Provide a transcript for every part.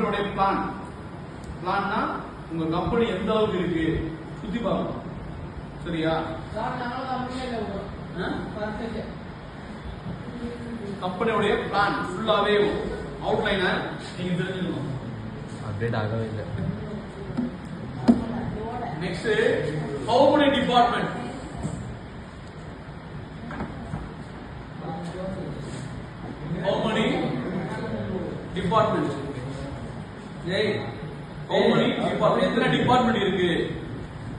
கம்பெனியோட பிளான்னா உங்க கம்பெனி எந்த அளவுக்கு இருக்கு சுத்தி பார்க்கணும். சரியா? கம்பெனியோட பிளான் ஃபுல்லாவே அவுட்லைனை நீங்க தெரிஞ்சுக்கணும். அப்டேட் ஆகவே இல்லை. Next how many department, how many departments, how many department, எத்தனை டிபார்ட்மெண்ட் இருக்கு,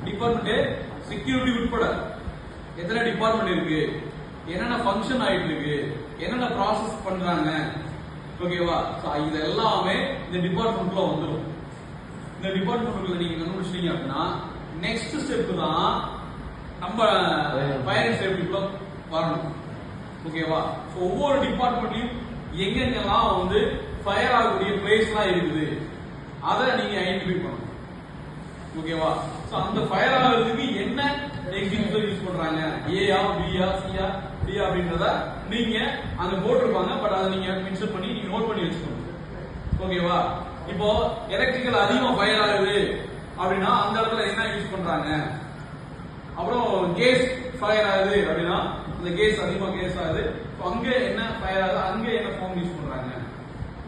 டிபார்ட்மெண்ட் செக்யூரிட்டி உட்பட எத்தனை டிபார்ட்மெண்ட் இருக்கு, என்னென்ன ஃபங்க்ஷன் ஆயிட்டு இருக்கு, என்னென்ன ப்ராசஸ் பண்றாங்க. ஓகேவா? இது எல்லாமே இந்த டிபார்ட்மெண்ட்ல வந்துடும். இந்த டிபார்ட்மெண்ட்ல நீங்க கண்டுபிடிச்சீங்க அப்படின்னா நெக்ஸ்ட் ஸ்டெப் தான் நம்ம ஃபயர் அண்ட் சேஃப்டிக்குள்ள வரணும். ஓகேவா? ஒவ்வொரு டிபார்ட்மெண்ட்லயும் எங்கெங்கெல்லாம் வந்து ஃபயர் ஆகக்கூடிய பிளேஸ்லாம் இருக்குது அதை நீங்க ஐடென்டிஃபை பண்ணணும். ஓகேவா? சோ அந்த ஃபயர் ஆகிறதுக்கு என்ன எக்ஸிபிஷன் யூஸ் பண்றாங்க, ஏயா பியா சியா டி அப்படின்றத நீங்க அங்க போட்டிருப்பாங்க. பட் அதை நீங்க மென்ஷன் பண்ணி நீங்க நோட் பண்ணி வச்சுக்கணும். ஓகேவா? இப்போ எலக்ட்ரிக்கல் அதிகமா ஃபயர் ஆகுது அப்படின்னா அந்த இடத்துல என்ன யூஸ் பண்றாங்க, அப்புறம் கேஸ் ஃபயர் ஆகுது அப்படின்னா அந்த கேஸ் அதிகமா கேஸ் ஆகுது, அங்க என்ன ஃபயர் ஆகுது, அங்க என்ன ஃபார்ம் யூஸ் பண்றாங்க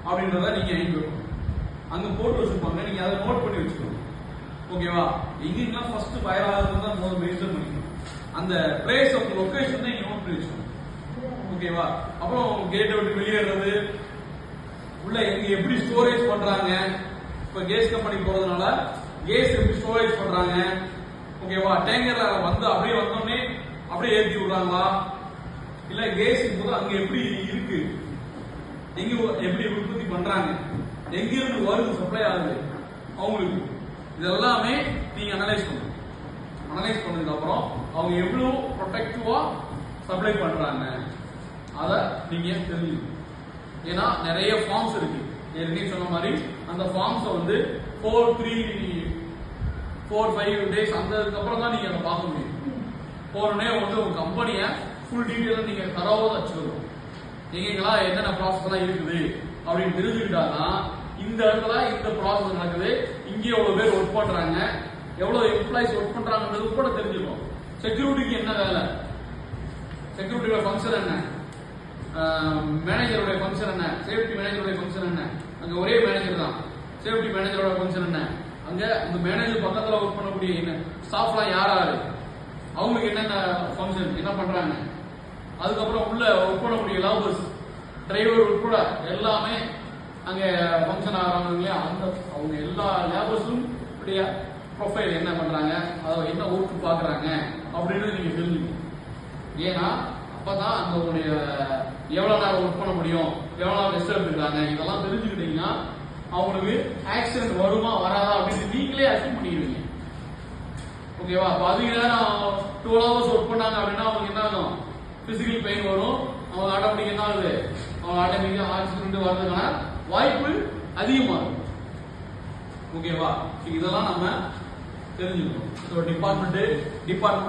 அப்படின்றத நீங்க ஐடென்டிஃபை பண்ணணும். அங்க போட்டு வச்சிருப்பாங்க, நீங்க அதை நோட் பண்ணி வச்சுக்கணும். ஓகேவா? எங்கெல்லாம் ஃபர்ஸ்ட் ஃபயர் ஆகுதுன்னு தான் முதல்ல மென்ஷன் பண்ணிக்கணும். அந்த பிளேஸ் ஆஃப் லொகேஷன் தான் நீங்க நோட் பண்ணி வச்சுக்கணும். ஓகேவா? அப்புறம் கேட்டை விட்டு வெளியேறது, உள்ள எங்க எப்படி ஸ்டோரேஜ் பண்றாங்க, இப்ப கேஸ் கம்பெனி போறதுனால கேஸ் எப்படி ஸ்டோரேஜ் பண்றாங்க. ஓகேவா? டேங்கர்ல வந்து அப்படியே வந்தோடனே அப்படியே ஏற்றி விடுறாங்களா, இல்ல கேஸ் போது அங்க எப்படி இருக்கு, எங்க எப்படி உற்பத்தி பண்றாங்க, எங்க இருந்து வருது சப்ளை ஆகுது அவங்களுக்கு, இதெல்லாமே நீங்க அனலைஸ் பண்ணணும். அனலைஸ் பண்ணதுக்கு அப்புறம் அவங்க எவ்வளவு ப்ரொடெக்டிவா சப்ளை பண்றாங்க அதை நீங்க தெரிஞ்சுக்கணும். ஏன்னா நிறைய ஃபார்ம்ஸ் இருக்கு. ஏற்கனவே சொன்ன மாதிரி அந்த ஃபார்ம்ஸை வந்து 4-5 டேஸ் அந்ததுக்கு அப்புறம் தான் நீங்க அதை பார்க்க முடியும். போறனே வந்து உங்க கம்பெனியை ஃபுல் டீட்டெயிலாக நீங்க தரவா வச்சுக்கணும். எங்கெல்லாம் என்னென்ன ப்ராசஸ் எல்லாம் இருக்குது அப்படின்னு தெரிஞ்சுக்கிட்டாதான் இந்த இடத்துல இந்த ப்ராசஸ் நடக்குது, இங்கே எவ்வளவு பேர் ஒர்க் பண்றாங்க, எவ்வளவு எம்ப்ளாயிஸ் ஒர்க் பண்றாங்கன்றது கூட தெரிஞ்சுக்கணும். செக்யூரிட்டிக்கு என்ன வேலை, செக்யூரிட்டியோட ஃபங்க்ஷன் என்ன, மேனேஜருடைய ஃபங்க்ஷன் என்ன, சேஃப்டி மேனேஜருடைய ஃபங்க்ஷன் என்ன, அங்க ஒரே மேனேஜர் தான், சேஃப்டி மேனேஜரோட ஃபங்க்ஷன் என்ன, அங்க அந்த மேனேஜர் பக்கத்துல ஒர்க் பண்ணக்கூடிய என்ன ஸ்டாஃப்லாம் யாராரு, அவங்களுக்கு என்னென்ன ஃபங்க்ஷன் என்ன பண்றாங்க, அதுக்கப்புறம் உள்ள ஒர்க் பண்ணக்கூடிய லேபர்ஸ் டிரைவர் உட்பட எல்லாமே அங்க ஃபங்க்ஷன் ஆகிறாங்க இல்லையா, அந்த அவங்க எல்லா லேபர்ஸும் ப்ரொஃபைல் என்ன பண்றாங்க, அதை என்ன ஒர்க் பாக்குறாங்க அப்படின்னு நீங்க தெரிஞ்சுக்கணும். ஏன்னா அப்பதான் அந்த உங்களுடைய எவ்வளவு நேரம் ஒர்க் பண்ண முடியும், எவ்வளவு நேரம் ரெஸ்ட் எடுத்துக்கிறாங்க, இதெல்லாம் தெரிஞ்சுக்கிட்டீங்கன்னா அவங்களுக்கு ஆக்சிடென்ட் வருமா வராதா அப்படின்னு நீங்களே அசீவ் பண்ணிடுவீங்க. ஓகேவா? அப்ப அதிக நேரம் 12 hours ஒர்க் பண்ணாங்க அப்படின்னா அவங்க என்ன ஆகும், பிசிக்கல் பெயின் வரும், அவங்க ஆட்டோமேட்டிக் என்ன ஆகுது, அவங்க ஆட்டோமேட்டிக்கா ஆக்சிடென்ட் வர்றதுக்கான வாய்ப்பு அதிகமா இருக்கும். ஓகேவா? இதெல்லாம் நம்ம தெரிஞ்சுக்கணும். டிபார்ட்மெண்ட்